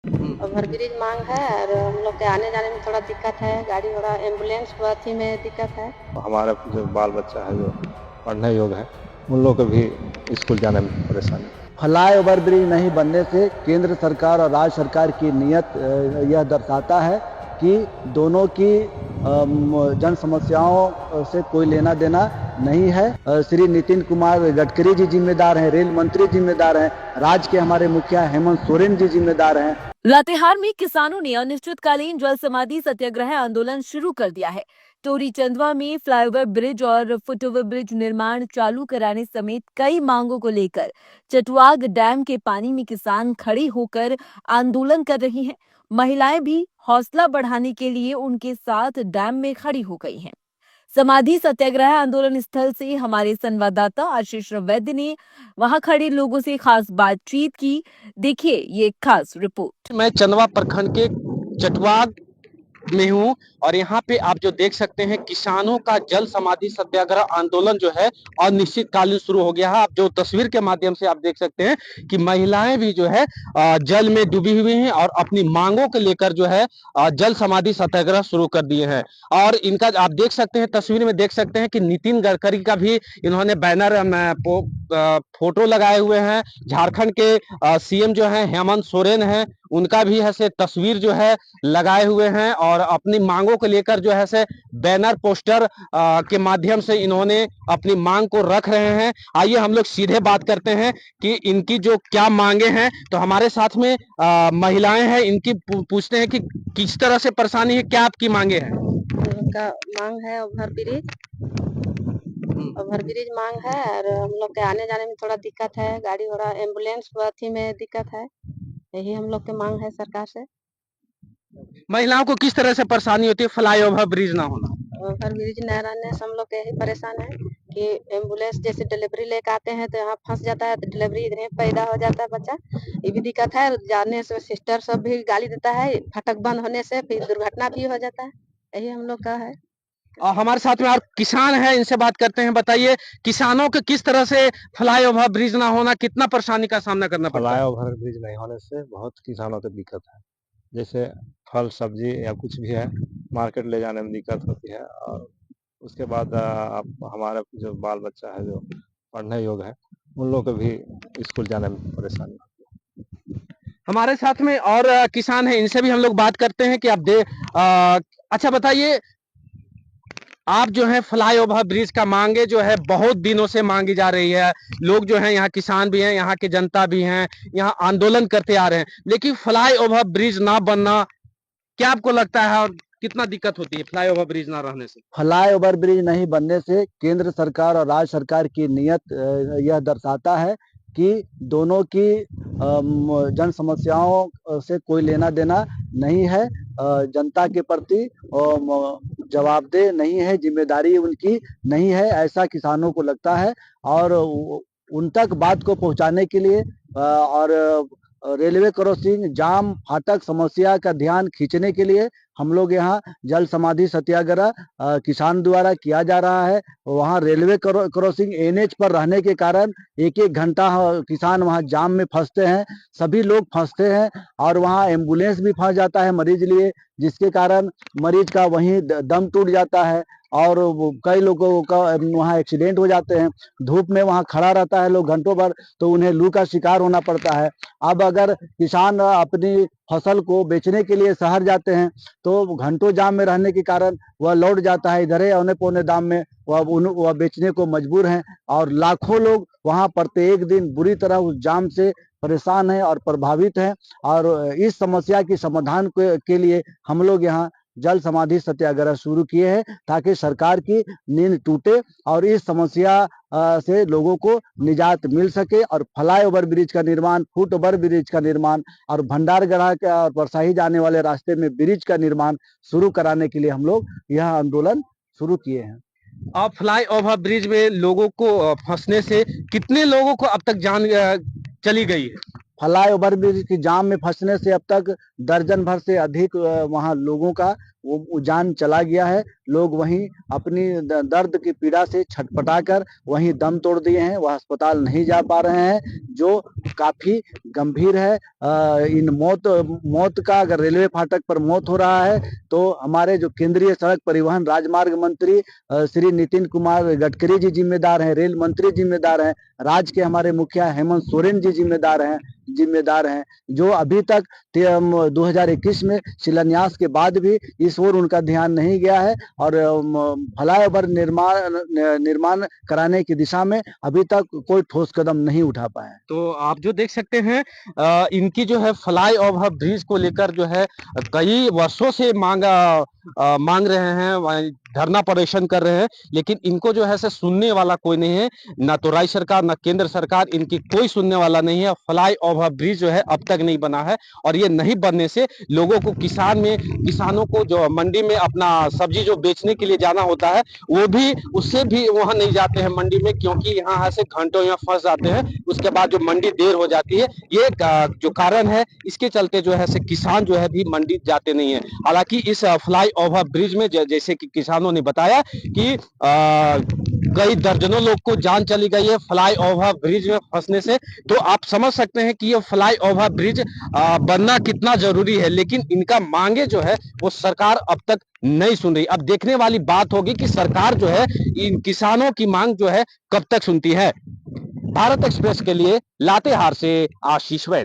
Over bridge मांग है और हम लोग के आने जाने में थोड़ा दिक्कत है, गाड़ी घोड़ा एम्बुलेंस अथी में दिक्कत है। हमारा जो बाल बच्चा है जो पढ़ने योग्य है उन लोग को भी स्कूल जाने में परेशानी। फ्लाई ओवर ब्रिज नहीं बनने से केंद्र सरकार और राज्य सरकार की नीयत यह दर्शाता है कि दोनों की जन समस्याओं से कोई लेना देना नहीं है। श्री नितिन कुमार गडकरी जी जिम्मेदार हैं, रेल मंत्री जिम्मेदार हैं, राज्य के हमारे मुखिया हेमंत सोरेन जी जिम्मेदार हैं। लातेहार में किसानों ने अनिश्चितकालीन जल समाधि सत्याग्रह आंदोलन शुरू कर दिया है। टोरी चंदवा में फ्लाईओवर ब्रिज और फुटओवर ब्रिज निर्माण चालू कराने समेत कई मांगों को लेकर चटवाग डैम के पानी में किसान खड़े होकर आंदोलन कर रही हैं। महिलाएं भी हौसला बढ़ाने के लिए उनके साथ डैम में खड़ी हो गई हैं। समाधि सत्याग्रह आंदोलन स्थल से हमारे संवाददाता आशीष वैद्य ने वहां खड़े लोगों से खास बातचीत की। देखिए ये खास रिपोर्ट। मैं चंदवा प्रखंड के चटवाग में हूँ और यहाँ पे आप जो देख सकते हैं किसानों का जल समाधि सत्याग्रह आंदोलन जो है अनिश्चितकालीन शुरू हो गया है। आप जो तस्वीर के माध्यम से आप देख सकते हैं कि महिलाएं भी जो है जल में डूबी हुई हैं और अपनी मांगों को लेकर जो है जल समाधि सत्याग्रह शुरू कर दिए हैं। और इनका आप देख सकते हैं, तस्वीर में देख सकते हैं कि नितिन गडकरी का भी इन्होंने बैनर फोटो लगाए हुए हैं। झारखंड के सीएम जो है हेमंत सोरेन है, उनका भी है से तस्वीर जो है लगाए हुए हैं और अपनी मांगों को लेकर जो है से बैनर पोस्टर के माध्यम से इन्होंने अपनी मांग को रख रहे हैं। आइए हम लोग सीधे बात करते हैं कि इनकी जो क्या मांगे हैं। तो हमारे साथ में महिलाएं हैं, इनकी पूछते हैं कि किस तरह से परेशानी है, क्या आपकी मांगे हैं। हम लोग का मांग है ओवर ब्रिज मांग है और हम लोग के आने जाने में थोड़ा दिक्कत है, गाड़ी घोड़ा एम्बुलेंस अथी में दिक्कत है। यही हम लोग के मांग है सरकार से। महिलाओं को किस तरह से परेशानी होती है फ्लाईओवर ब्रिज ना होना। ओवर ब्रिज न रहने से हम लोग के यही परेशान है कि एम्बुलेंस जैसे डिलीवरी लेकर आते हैं तो यहाँ फंस जाता है, तो डिलीवरी इधर पैदा हो जाता है बच्चा। ये भी दिक्कत है, जाने से सिस्टर सब भी गाली देता है, फाटक बंद होने से फिर दुर्घटना भी हो जाता है। यही हम लोग का है। और हमारे साथ में और किसान है, इनसे बात करते हैं। बताइए किसानों को किस तरह से फ्लाईओवर ब्रिज ना होना कितना परेशानी का सामना करना पड़ता है। फ्लाईओवर ब्रिज नहीं होने से बहुत किसानों को दिक्कत है। जैसे फल सब्जी या कुछ भी है मार्केट ले जाने में दिक्कत होती है। और उसके बाद आप हमारा जो बाल बच्चा है जो पढ़ने योग्य है उन लोग को भी स्कूल जाने में परेशानी होती हमारे साथ में और किसान है, इनसे भी हम लोग बात करते हैं कि अच्छा बताइए, आप जो है फ्लाईओवर ब्रिज का मांगे जो है बहुत दिनों से मांगी जा रही है। लोग जो है यहाँ किसान भी हैं, यहाँ की जनता भी हैं, यहाँ आंदोलन करते आ रहे हैं, लेकिन फ्लाईओवर ब्रिज ना बनना क्या आपको लगता है और कितना दिक्कत होती है फ्लाईओवर ब्रिज ना रहने से। फ्लाई ओवर ब्रिज नहीं बनने से केंद्र सरकार और राज्य सरकार की नीयत यह दर्शाता है कि दोनों की जन समस्याओं से कोई लेना देना नहीं है। जनता के प्रति जवाबदेह नहीं है, जिम्मेदारी उनकी नहीं है, ऐसा किसानों को लगता है। और उन तक बात को पहुंचाने के लिए और रेलवे क्रॉसिंग जाम फाटक समस्या का ध्यान खींचने के लिए हम लोग यहाँ जल समाधि सत्याग्रह किसान द्वारा किया जा रहा है। वहाँ रेलवे क्रॉसिंग एनएच पर रहने के कारण एक एक घंटा किसान वहाँ जाम में फंसते हैं, सभी लोग फंसते हैं और वहाँ एम्बुलेंस भी फंस जाता है मरीज लिए, जिसके कारण मरीज का वहीं दम टूट जाता है और कई लोगों का वहाँ एक्सीडेंट हो जाते हैं। धूप में वहाँ खड़ा रहता है लोग घंटों भर, तो उन्हें लू का शिकार होना पड़ता है। अब अगर किसान अपनी फसल को बेचने के लिए शहर जाते हैं तो घंटों जाम में रहने के कारण वह लौट जाता है इधर औने पौने दाम में वह बेचने को मजबूर हैं। और लाखों लोग वहां प्रत्येक दिन बुरी तरह उस जाम से परेशान हैं और प्रभावित हैं। और इस समस्या की समाधान के लिए हम लोग यहाँ जल समाधि सत्याग्रह शुरू किए हैं ताकि सरकार की नींद टूटे और इस समस्या से लोगों को निजात मिल सके। और फ्लाई ओवर ब्रिज का निर्माण, फुट ओवर ब्रिज का निर्माण और भंडारगढ़ के और परसाही जाने वाले रास्ते में ब्रिज का निर्माण शुरू कराने के लिए हम लोग यह आंदोलन शुरू किए हैं। और फ्लाईओवर ब्रिज में लोगों को फंसने से कितने लोगों को अब तक जान चली गई है। फ्लाई ओवर ब्रिज की जाम में फंसने से अब तक दर्जन भर से अधिक वहां लोगों का वो जान चला गया है। लोग वहीं अपनी दर्द की पीड़ा से छटपटाकर वहीं दम तोड़ दिए हैं, वह अस्पताल नहीं जा पा रहे हैं, जो काफी गंभीर है। इन मौत का, अगर रेलवे फाटक पर मौत हो रहा है तो हमारे जो केंद्रीय सड़क परिवहन राजमार्ग मंत्री श्री नितिन कुमार गडकरी जी जिम्मेदार हैं, रेल मंत्री जिम्मेदार हैं, राज्य के हमारे मुखिया हेमंत सोरेन जी जिम्मेदार हैं, जो अभी तक 2021 में शिलान्यास के बाद भी इस ओर उनका ध्यान नहीं गया है और फ्लाईओवर निर्माण कराने की दिशा में अभी तक कोई ठोस कदम नहीं उठा पाए। तो आप जो देख सकते हैं इनकी जो है फ्लाईओवर ब्रिज को लेकर जो है कई वर्षों से मांग रहे हैं, धरना प्रदर्शन कर रहे हैं, लेकिन इनको जो है से सुनने वाला कोई नहीं है। ना तो राज्य सरकार ना केंद्र सरकार, इनकी कोई सुनने वाला नहीं है। फ्लाईओवर ब्रिज जो है अब तक नहीं बना है और ये नहीं बनने से लोगों को, किसानों को जो मंडी में अपना सब्जी जो बेचने के लिए जाना होता है वो भी, उससे भी वहां नहीं जाते हैं मंडी में, क्योंकि यहाँ से घंटों यहाँ फंस जाते हैं। उसके बाद जो मंडी देर हो जाती है, ये जो कारण है, इसके चलते जो है से किसान जो है भी मंडी जाते नहीं है। हालांकि इस फ्लाईओवर ब्रिज में जैसे कि किसानों ने बताया कि कई दर्जनों लोग को जान चली गई है फ्लाईओवर ब्रिज में फंसने से। तो आप समझ सकते हैं कि ये फ्लाईओवर ब्रिज बनना कितना जरूरी है, लेकिन इनका मांगे जो है वो सरकार अब तक नहीं सुन रही। अब देखने वाली बात होगी कि सरकार जो है इन किसानों की मांग जो है कब तक सुनती है। भारत एक्सप्रेस के लिए लातेहार से आशीष वैद।